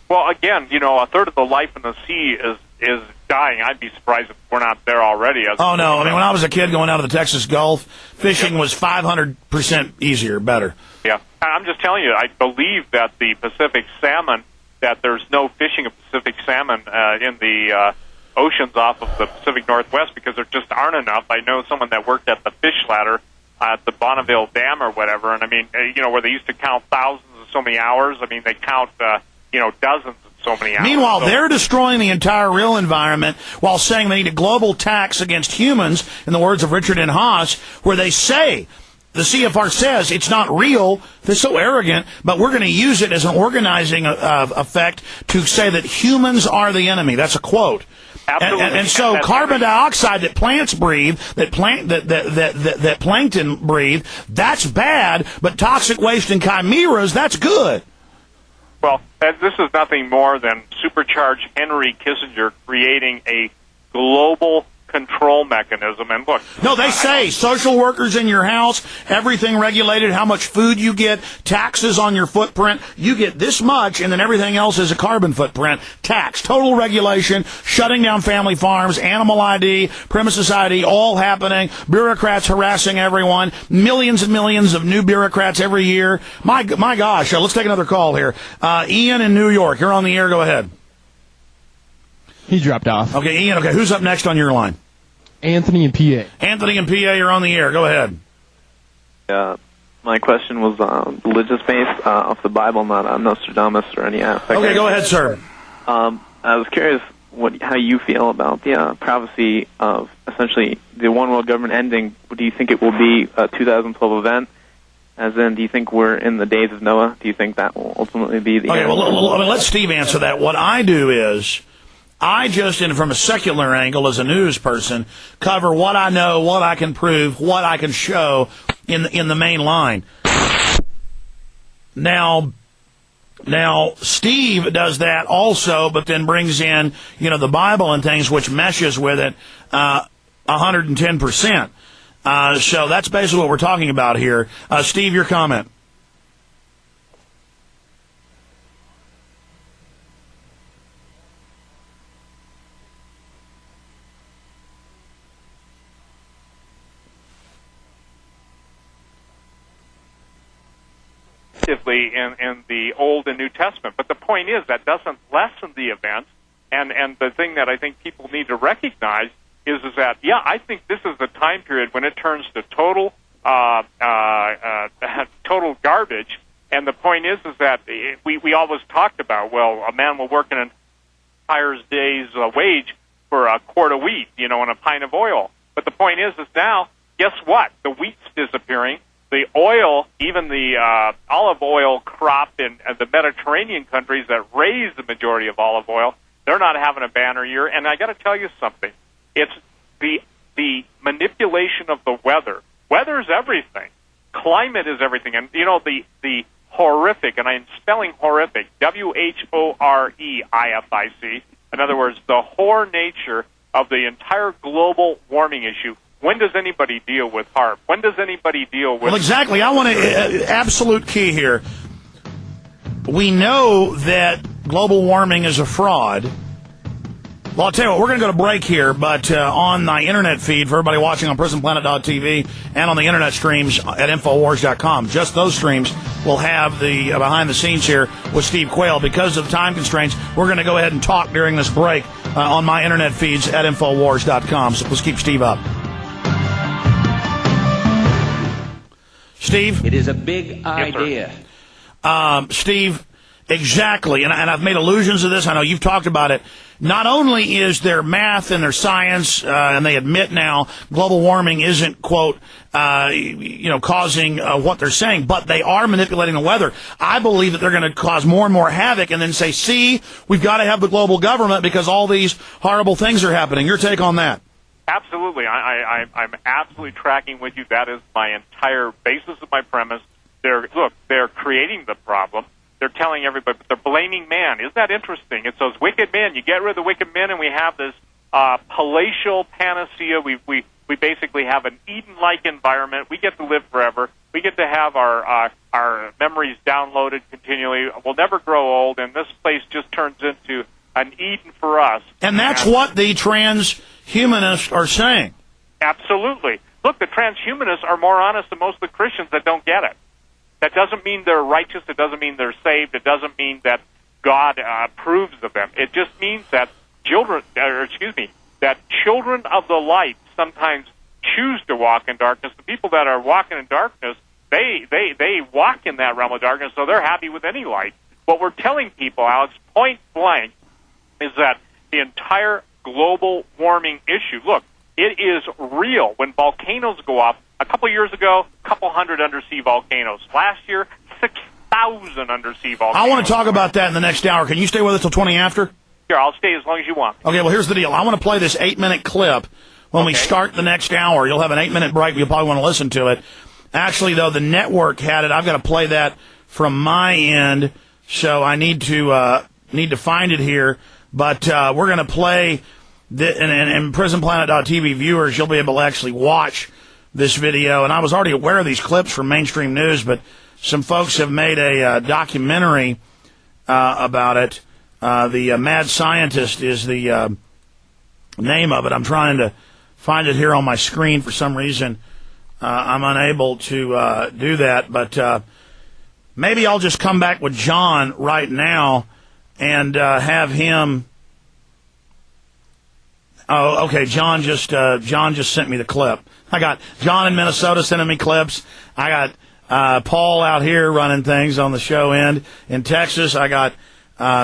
Well, again, a third of the life in the sea is dying. I'd be surprised if we're not there already. Oh, no. I mean, when I was a kid going out of the Texas Gulf, fishing was 500% easier, better. Yeah. I'm just telling you, I believe that the Pacific salmon, that there's no fishing of Pacific salmon in the oceans off of the Pacific Northwest because there just aren't enough. I know someone that worked at the fish ladder at the Bonneville Dam or whatever, and I mean, where they used to count thousands of so many hours, I mean, they count, dozens of so many hours. Meanwhile, they're destroying the entire real environment while saying they need a global tax against humans, in the words of Richard N. Haas, where they say, the CFR says it's not real. They're so arrogant, but we're going to use it as an organizing effect to say that humans are the enemy. That's a quote. Absolutely. And so carbon dioxide that plants breathe, that plankton breathe, that's bad, but toxic waste and chimeras, that's good. Well, this is nothing more than supercharged Henry Kissinger creating a global control mechanism. And look, no, they say social workers in your house, everything regulated, how much food you get, taxes on your footprint. You get this much, and then everything else is a carbon footprint. Tax, total regulation, shutting down family farms, animal ID, premises ID, all happening. Bureaucrats harassing everyone. Millions and millions of new bureaucrats every year. My gosh, let's take another call here. Ian in New York, you're on the air. Go ahead. He dropped off. Okay, Ian, okay, who's up next on your line? Anthony in PA. Anthony in PA, you're on the air. Go ahead. My question was religious-based, off the Bible, not Nostradamus or any aspect. Okay, go ahead, sir. I was curious how you feel about the prophecy of essentially the one world government ending. Do you think it will be a 2012 event? As in, do you think we're in the days of Noah? Do you think that will ultimately be the end? Well, let Steve answer that. What I do is, I just, from a secular angle, as a news person, cover what I know, what I can prove, what I can show in the main line. Now, Steve does that also, but then brings in, the Bible and things, which meshes with it 110%. So that's basically what we're talking about here. Steve, your comment. In the Old and New Testament. But the point is that doesn't lessen the events, and the thing that I think people need to recognize is that, I think this is the time period when it turns to total total garbage, and the point is that we always talked about, well, a man will work in an empire's day's wage for a quart of wheat, and a pint of oil. But the point is now, guess what? The wheat's disappearing. The oil, even the olive oil crop in the Mediterranean countries that raise the majority of olive oil, they're not having a banner year. And I got to tell you something. It's the manipulation of the weather. Weather's everything. Climate is everything. And, the horrific, and I'm spelling horrific, WHOREIFIC, in other words, the horror nature of the entire global warming issue. When does anybody deal with HAARP? When does anybody deal with... Well, exactly. I want to... absolute key here. We know that global warming is a fraud. Well, I'll tell you what, we're going to go to break here, but on my internet feed, for everybody watching on PrisonPlanet.tv and on the internet streams at Infowars.com, just those streams will have the behind the scenes here with Steve Quayle. Because of time constraints, we're going to go ahead and talk during this break on my internet feeds at Infowars.com, so let's keep Steve up. Steve? It is a big idea. Steve, exactly. And I've made allusions to this. I know you've talked about it. Not only is there math and their science, and they admit now global warming isn't, quote, causing what they're saying, but they are manipulating the weather. I believe that they're going to cause more and more havoc and then say, see, we've got to have the global government because all these horrible things are happening. Your take on that? Absolutely. I'm absolutely tracking with you. That is my entire basis of my premise. They're creating the problem. They're telling everybody, but they're blaming man. Isn't that interesting? It's those wicked men. You get rid of the wicked men, and we have this palatial panacea. We We basically have an Eden-like environment. We get to live forever. We get to have our memories downloaded continually. We'll never grow old, and this place just turns into an Eden for us. And that's what the transhumanists are saying. Absolutely. Look, the transhumanists are more honest than most of the Christians that don't get it. That doesn't mean they're righteous. It doesn't mean they're saved. It doesn't mean that God approves of them. It just means that that children of the light sometimes choose to walk in darkness. The people that are walking in darkness, they walk in that realm of darkness, so they're happy with any light. What we're telling people, Alex, point blank, is that the entire global warming issue, look, it is real. When volcanoes go off, a couple years ago, a couple hundred undersea volcanoes. Last year, 6,000 undersea volcanoes. I want to talk about that in the next hour. Can you stay with us till 20 after? Sure, I'll stay as long as you want. Okay, well, here's the deal. I want to play this 8-minute clip when we start the next hour. You'll have an 8-minute break. You'll probably want to listen to it. Actually, though, the network had it. I've got to play that from my end, so I need to find it here. But we're going to play, and PrisonPlanet.tv viewers, you'll be able to actually watch this video. And I was already aware of these clips from mainstream news, but some folks have made a documentary about it. The Mad Scientist is the name of it. I'm trying to find it here on my screen. For some reason, I'm unable to do that. But maybe I'll just come back with John right now and have him. Oh, okay. John just sent me the clip. I got John in Minnesota sending me clips. I got Paul out here running things on the show end in Texas. I got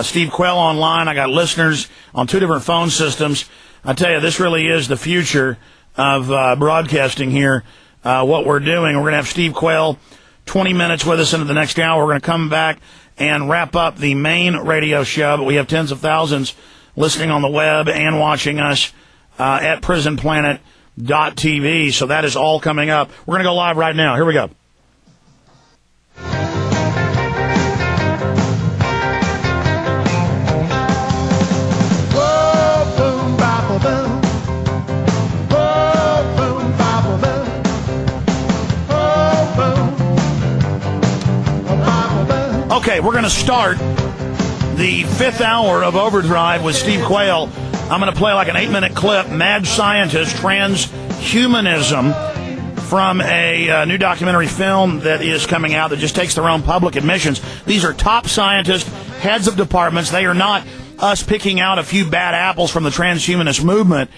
Steve Quayle online. I got listeners on 2 different phone systems. I tell you, this really is the future of broadcasting here. What we're doing, we're going to have Steve Quayle 20 minutes with us into the next hour. We're going to come back and wrap up the main radio show, but we have tens of thousands listening on the web and watching us at PrisonPlanet.tv. So that is all coming up. We're going to go live right now. Here we go. Okay, we're going to start the 5th hour of Overdrive with Steve Quayle. I'm going to play like an 8-minute clip, Mad Scientist, Transhumanism, from a new documentary film that is coming out that just takes their own public admissions. These are top scientists, heads of departments. They are not us picking out a few bad apples from the transhumanist movement,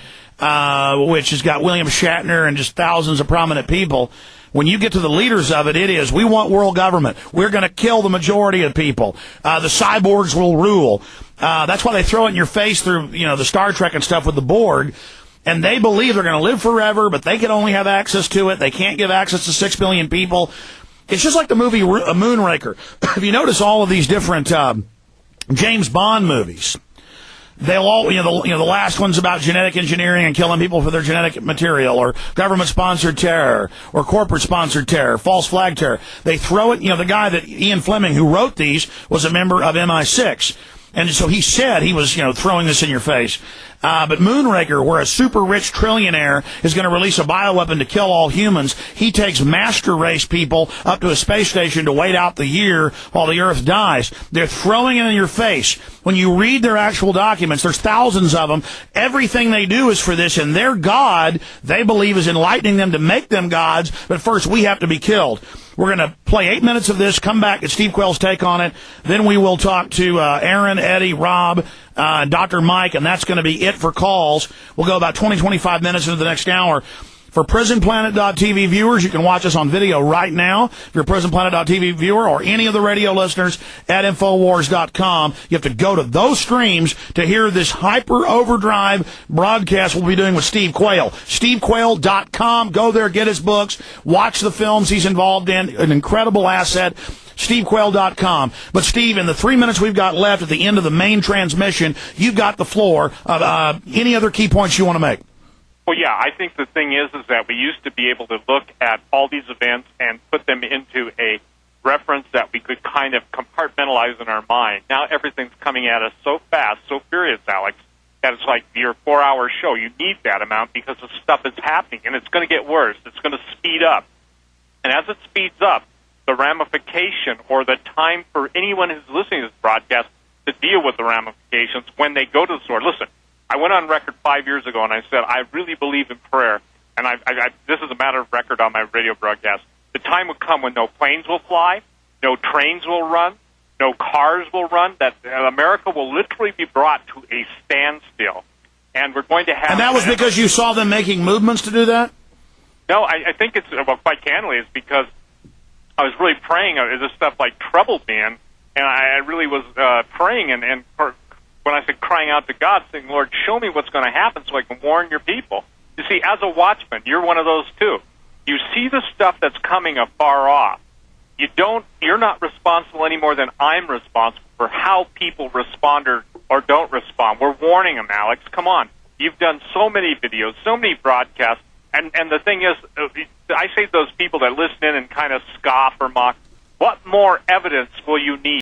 which has got William Shatner and just thousands of prominent people. When you get to the leaders of it, it is, we want world government. We're going to kill the majority of people. The cyborgs will rule. That's why they throw it in your face through, the Star Trek and stuff with the Borg. And they believe they're going to live forever, but they can only have access to it. They can't give access to 6 billion people. It's just like the movie Moonraker. If you notice all of these different James Bond movies, they'll all, the last one's about genetic engineering and killing people for their genetic material, or government-sponsored terror, or corporate-sponsored terror, false flag terror. They throw it, the guy that Ian Fleming, who wrote these, was a member of MI6. And so he said he was, throwing this in your face. But Moonraker, where a super rich trillionaire is going to release a bioweapon to kill all humans, he takes master race people up to a space station to wait out the year while the Earth dies. They're throwing it in your face. When you read their actual documents, there's thousands of them. Everything they do is for this, and their God, they believe, is enlightening them to make them gods, but first we have to be killed. We're going to play 8 minutes of this, come back, get Steve Quayle's take on it. Then we will talk to Aaron, Eddie, Rob, Dr. Mike, and that's going to be it for calls. We'll go about 20, 25 minutes into the next hour. For PrisonPlanet.tv viewers, you can watch us on video right now. If you're a PrisonPlanet.tv viewer or any of the radio listeners at Infowars.com, you have to go to those streams to hear this hyper overdrive broadcast we'll be doing with Steve Quayle. SteveQuayle.com. Go there, get his books, watch the films he's involved in. An incredible asset. SteveQuayle.com. But Steve, in the 3 minutes we've got left at the end of the main transmission, you've got the floor. Any other key points you want to make? Well, yeah, I think the thing is that we used to be able to look at all these events and put them into a reference that we could kind of compartmentalize in our mind. Now everything's coming at us so fast, so furious, Alex, that it's like your 4-hour show. You need that amount because the stuff is happening, and it's going to get worse. It's going to speed up. And as it speeds up, the ramification or the time for anyone who's listening to this broadcast to deal with the ramifications when they go to the store. Listen, I went on record 5 years ago, and I said, I really believe in prayer, and this is a matter of record on my radio broadcast. The time will come when no planes will fly, no trains will run, no cars will run, that America will literally be brought to a standstill. And we're going to have... And that was because you saw them making movements to do that? No, I think it's, well, quite candidly, it's because I was really praying. This stuff like troubled me, and I really was praying, and when I said crying out to God, saying, Lord, show me what's going to happen so I can warn your people. You see, as a watchman, you're one of those too. You see the stuff that's coming afar off. You're not responsible any more than I'm responsible for how people respond or don't respond. We're warning them, Alex. Come on. You've done so many videos, so many broadcasts, and the thing is, I say to those people that listen in and kind of scoff or mock, what more evidence will you need?